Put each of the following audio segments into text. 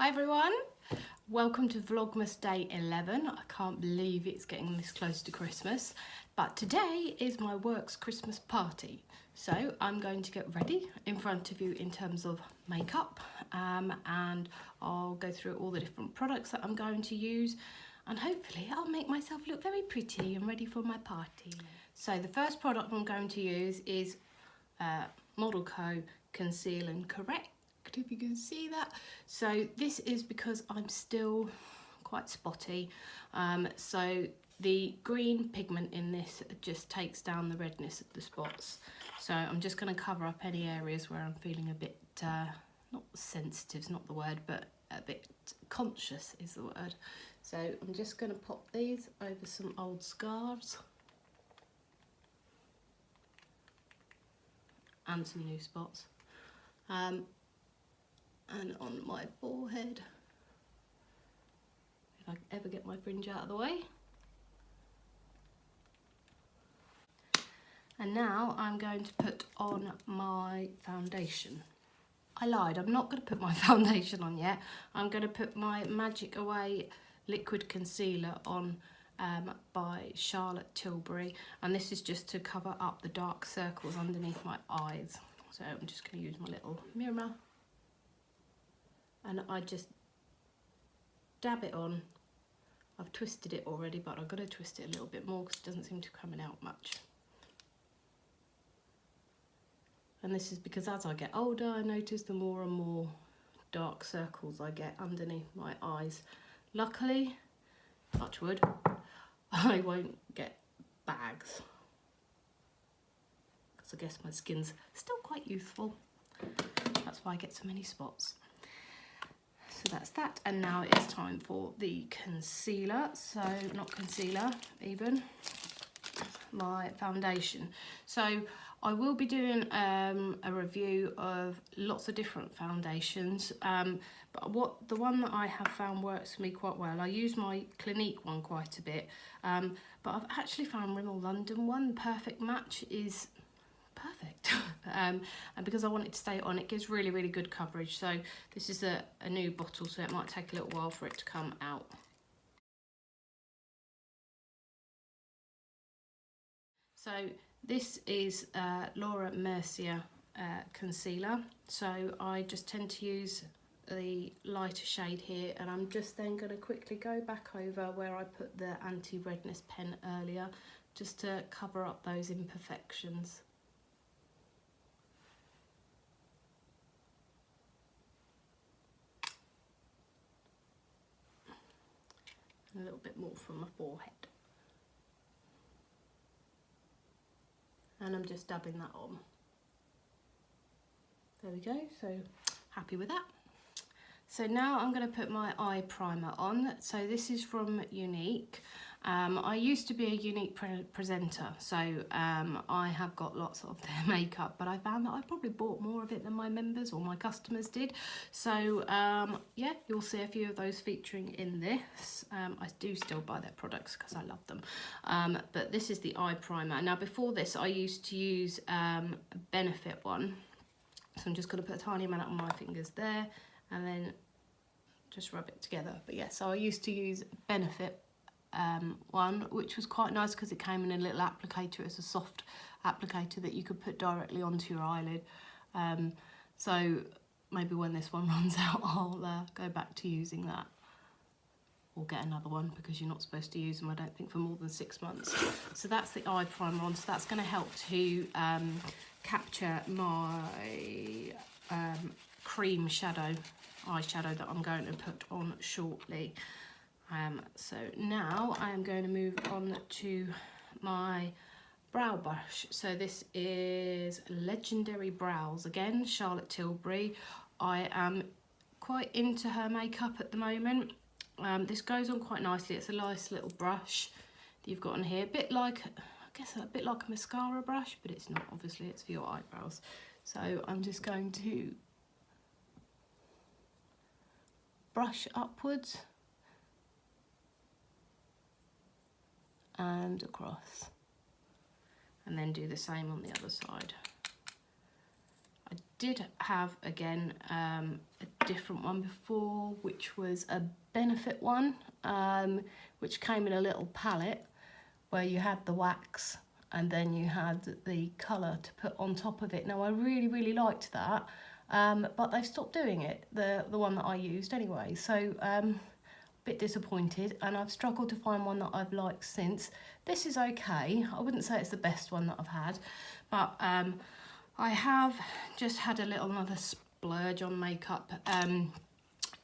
Hi everyone, welcome to Vlogmas Day 11. I can't believe it's getting this close to Christmas, but today is my work's Christmas party. So I'm going to get ready in front of you in terms of makeup and I'll go through all the different products that I'm going to use and hopefully I'll make myself look very pretty and ready for my party. So the first product I'm going to use is Model Co Conceal and Correct, if you can see that. So this is because I'm still quite spotty, so the green pigment in this just takes down the redness of the spots. So I'm just going to cover up any areas where I'm feeling a bit not sensitive is not the word, but a bit conscious is the word. So I'm just going to pop these over some old scars and some new spots. And on my forehead, if I ever get my fringe out of the way. And now I'm going to put on my foundation. I lied, I'm not going to put my foundation on yet. I'm going to put my Magic Away liquid concealer on by Charlotte Tilbury, and this is just to cover up the dark circles underneath my eyes. So I'm just going to use my little mirror and I just dab it on. I've twisted it already, but I've got to twist it a little bit more because it doesn't seem to be coming out much. And this is because as I get older, I notice the more and more dark circles I get underneath my eyes. Luckily, touch wood, I won't get bags because I guess my skin's still quite youthful. That's why I get so many spots. So that's that, and now it's time for the concealer. So not concealer even, my foundation. So I will be doing a review of lots of different foundations, but the one that I have found works for me quite well. I use my Clinique one quite a bit, but I've actually found Rimmel London one, Perfect Match, is perfect. And because I want it to stay on, it gives really good coverage. So this is a new bottle, so it might take a little while for it to come out. So this is Laura Mercier concealer. So I just tend to use the lighter shade here, and I'm just then going to quickly go back over where I put the anti-redness pen earlier, just to cover up those imperfections. A little bit more from my forehead. And I'm just dabbing that on. There we go, so happy with that. So now I'm going to put my eye primer on. So this is from Unique. I used to be a Unique presenter, so I have got lots of their makeup, but I found that I probably bought more of it than my members or my customers did. So yeah, you'll see a few of those featuring in this. I do still buy their products because I love them. But this is the eye primer. Now before this, I used to use a Benefit one. So I'm just going to put a tiny amount on my fingers there and then just rub it together. But yeah, so I used to use Benefit one, which was quite nice because it came in a little applicator. It's a soft applicator that you could put directly onto your eyelid. So maybe when this one runs out, I'll go back to using that, or get another one, because you're not supposed to use them, I don't think, for more than 6 months. So that's the eye primer on. So that's going to help to capture my cream eyeshadow that I'm going to put on shortly. So now I am going to move on to my brow brush. So this is Legendary Brows, again, Charlotte Tilbury. I am quite into her makeup at the moment. This goes on quite nicely. It's a nice little brush that you've got on here, a bit like, I guess a bit like a mascara brush, but it's not, obviously, it's for your eyebrows. So I'm just going to brush upwards and across, and then do the same on the other side. I did have, again, a different one before, which was a Benefit one, which came in a little palette where you had the wax and then you had the colour to put on top of it. Now, I really liked that, but they've stopped doing it, the one that I used anyway. So bit disappointed, and I've struggled to find one that I've liked since. This is okay. I wouldn't say it's the best one that I've had, but I have just had another splurge on makeup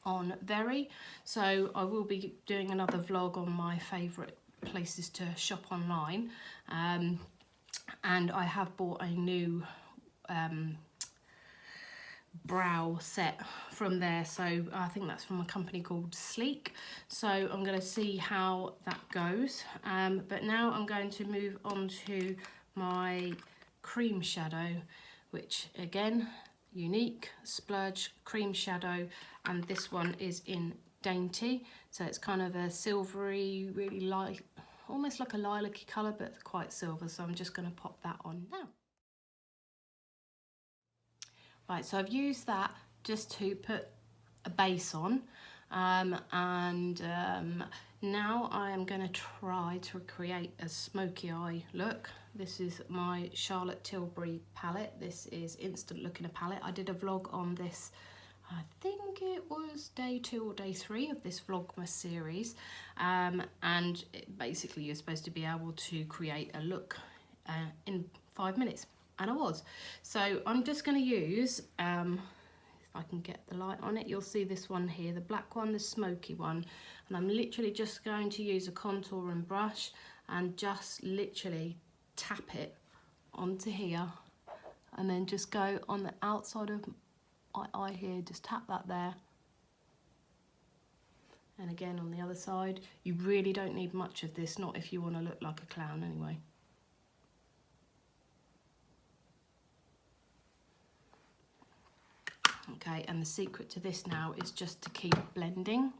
on Very, so I will be doing another vlog on my favourite places to shop online, and I have bought a new brow set from there, so I think that's from a company called Sleek, so I'm going to see how that goes, but now I'm going to move on to my cream shadow, which again, Unique Splurge cream shadow, and this one is in Dainty, so it's kind of a silvery, really light, almost like a lilac-y colour, but quite silver, so I'm just going to pop that on now. Right, so I've used that just to put a base on, and now I am going to try to create a smoky eye look. This is my Charlotte Tilbury palette. This is Instant Look in a palette. I did a vlog on this, I think it was day 2 or day 3 of this Vlogmas series, and basically you're supposed to be able to create a look in 5 minutes. And I was. So I'm just going to use, if I can get the light on it, you'll see this one here, the black one, the smoky one. And I'm literally just going to use a contouring brush and just literally tap it onto here. And then just go on the outside of my eye here, just tap that there. And again on the other side. You really don't need much of this, not if you want to look like a clown anyway. Okay, and the secret to this now is just to keep blending.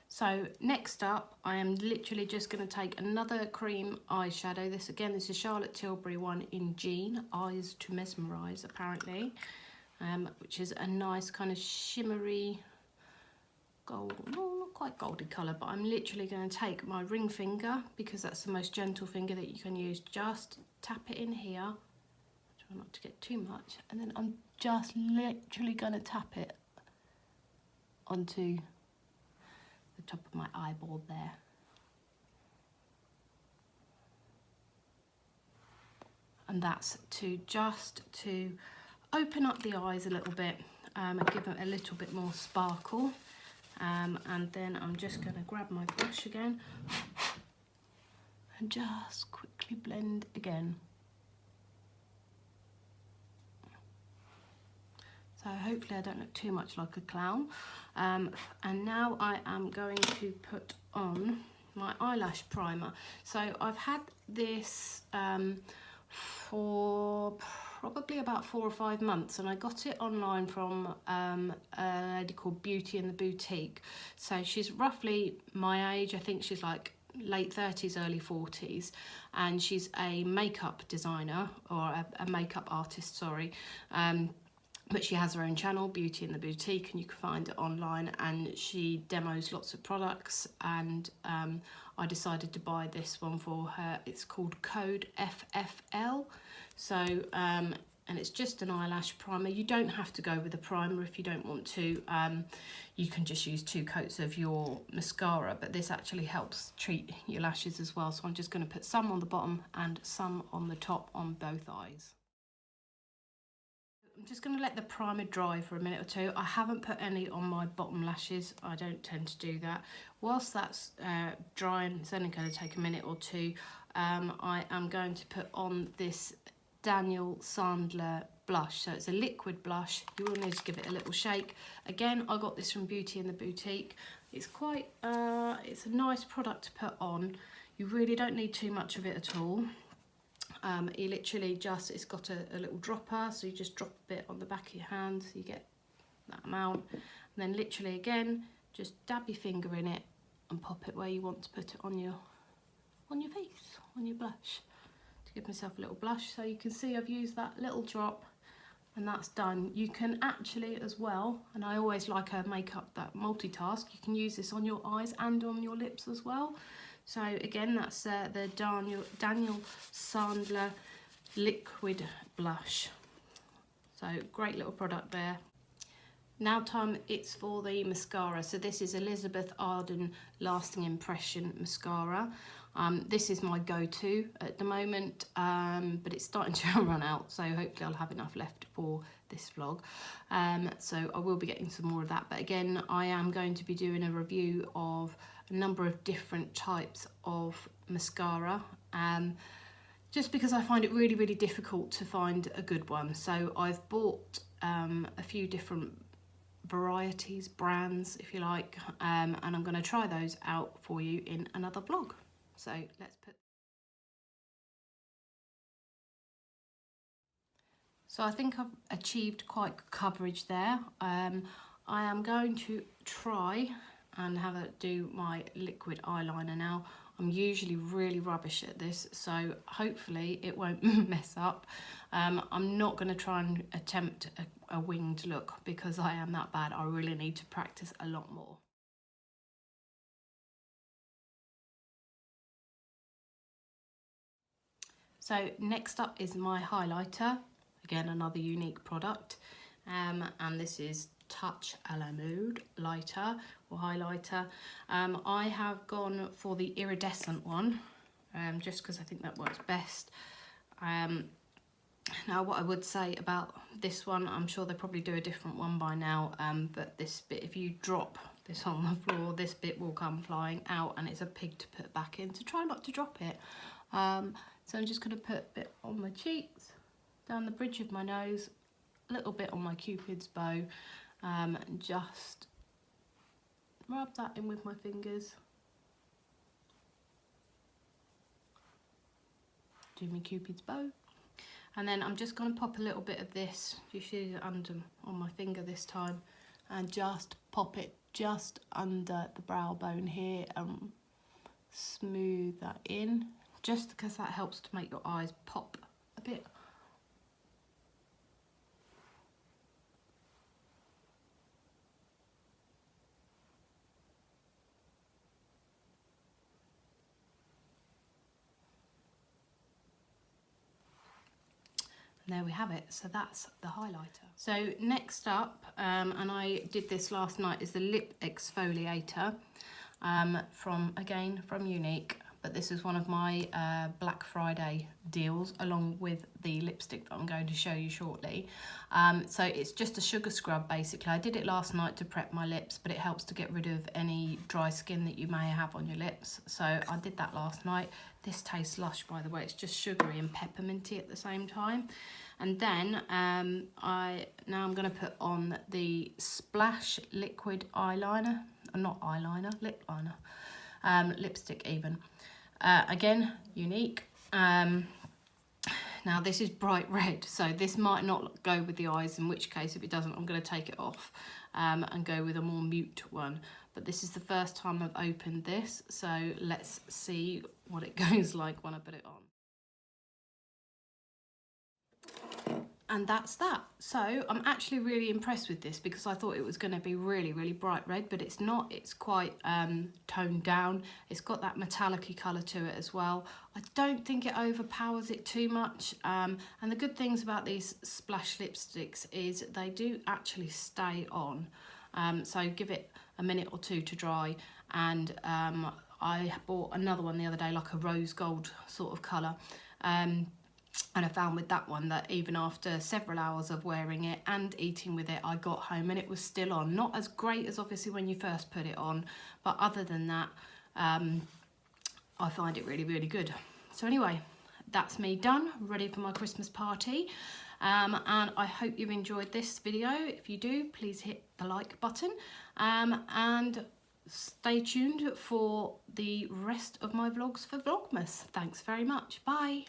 So next up, I am literally just going to take another cream eyeshadow. This is Charlotte Tilbury one in Jean, Eyes to Mesmerise apparently, which is a nice kind of shimmery gold, well, not quite goldy colour, but I'm literally going to take my ring finger, because that's the most gentle finger that you can use, just tap it in here, try not to get too much, and then I'm just literally going to tap it onto the top of my eyeball there. And that's just to open up the eyes a little bit, and give them a little bit more sparkle. And then I'm just going to grab my brush again and just quickly blend again. So hopefully I don't look too much like a clown. And now I am going to put on my eyelash primer. So I've had this for probably about 4 or 5 months, and I got it online from a lady called Beauty in the Boutique. So she's roughly my age, I think she's like late 30s, early 40s, and she's a makeup designer, or a makeup artist, sorry. But she has her own channel, Beauty in the Boutique, and you can find it online, and she demos lots of products, and I decided to buy this one for her. It's called Code FFL. So, and it's just an eyelash primer. You don't have to go with a primer if you don't want to. You can just use 2 coats of your mascara, but this actually helps treat your lashes as well. So I'm just going to put some on the bottom and some on the top on both eyes. I'm just going to let the primer dry for a minute or 2. I haven't put any on my bottom lashes. I don't tend to do that. Whilst that's drying, it's only going to take a minute or 2. I am going to put on this Daniel Sandler blush. So it's a liquid blush. You will need to give it a little shake. Again, I got this from Beauty in the Boutique. It's quite, it's a nice product to put on. You really don't need too much of it at all. You literally just, it's got a little dropper, so you just drop a bit on the back of your hand, so you get that amount, and then literally again, just dab your finger in it and pop it where you want to put it on your face, on your blush. give myself a little blush. So you can see I've used that little drop and that's done. You can actually as well, and I always like a makeup that multitask, you can use this on your eyes and on your lips as well. So again, that's the Daniel Sandler liquid blush. So great little product there. Now it's for the mascara. So this is Elizabeth Arden Lasting Impression Mascara. This is my go-to at the moment, but it's starting to run out, so hopefully I'll have enough left for this vlog. So I will be getting some more of that, but again, I am going to be doing a review of a number of different types of mascara, just because I find it really, really difficult to find a good one. So I've bought a few different varieties, brands if you like, and I'm going to try those out for you in another vlog. So let's put. So I think I've achieved quite good coverage there. I am going to try and do my liquid eyeliner now. I'm usually really rubbish at this, so hopefully it won't mess up. I'm not going to try and attempt a winged look because I am that bad. I really need to practice a lot more. So next up is my highlighter, again another unique product, and this is Touch a la Mode lighter or highlighter. I have gone for the iridescent one, just because I think that works best. Now what I would say about this one, I'm sure they probably do a different one by now, but this bit, if you drop this on the floor, this bit will come flying out and it's a pig to put back in, so try not to drop it. So I'm just going to put a bit on my cheeks, down the bridge of my nose, a little bit on my Cupid's bow, and just rub that in with my fingers. Do my Cupid's bow. And then I'm just going to pop a little bit of this, you see it under on my finger this time, and just pop it just under the brow bone here and smooth that in, just because that helps to make your eyes pop a bit. There we have it, so that's the highlighter. So next up, and I did this last night, is the lip exfoliator from Unique, but this is one of my Black Friday deals along with the lipstick that I'm going to show you shortly. So it's just a sugar scrub basically. I did it last night to prep my lips, but it helps to get rid of any dry skin that you may have on your lips, so I did that last night. This tastes lush, by the way. It's just sugary and pepperminty at the same time. And then now I'm going to put on the Splash liquid eyeliner, not eyeliner, lip liner, lipstick even. Again, Unique. Now this is bright red, so this might not go with the eyes, in which case if it doesn't, I'm going to take it off and go with a more mute one. But this is the first time I've opened this, so let's see what it goes like when I put it on. And that's that. So I'm actually really impressed with this because I thought it was going to be really, really bright red, but it's not. It's quite toned down. It's got that metallic-y colour to it as well. I don't think it overpowers it too much. And the good things about these Splash lipsticks is they do actually stay on. So give it a minute or two to dry. And I bought another one the other day, like a rose gold sort of colour. And I found with that one that even after several hours of wearing it and eating with it, I got home and it was still on. Not as great as obviously when you first put it on, but other than that, I find it really, really good. So anyway, that's me done, ready for my Christmas party. And I hope you've enjoyed this video. If you do, please hit the like button and stay tuned for the rest of my vlogs for Vlogmas. Thanks very much. Bye.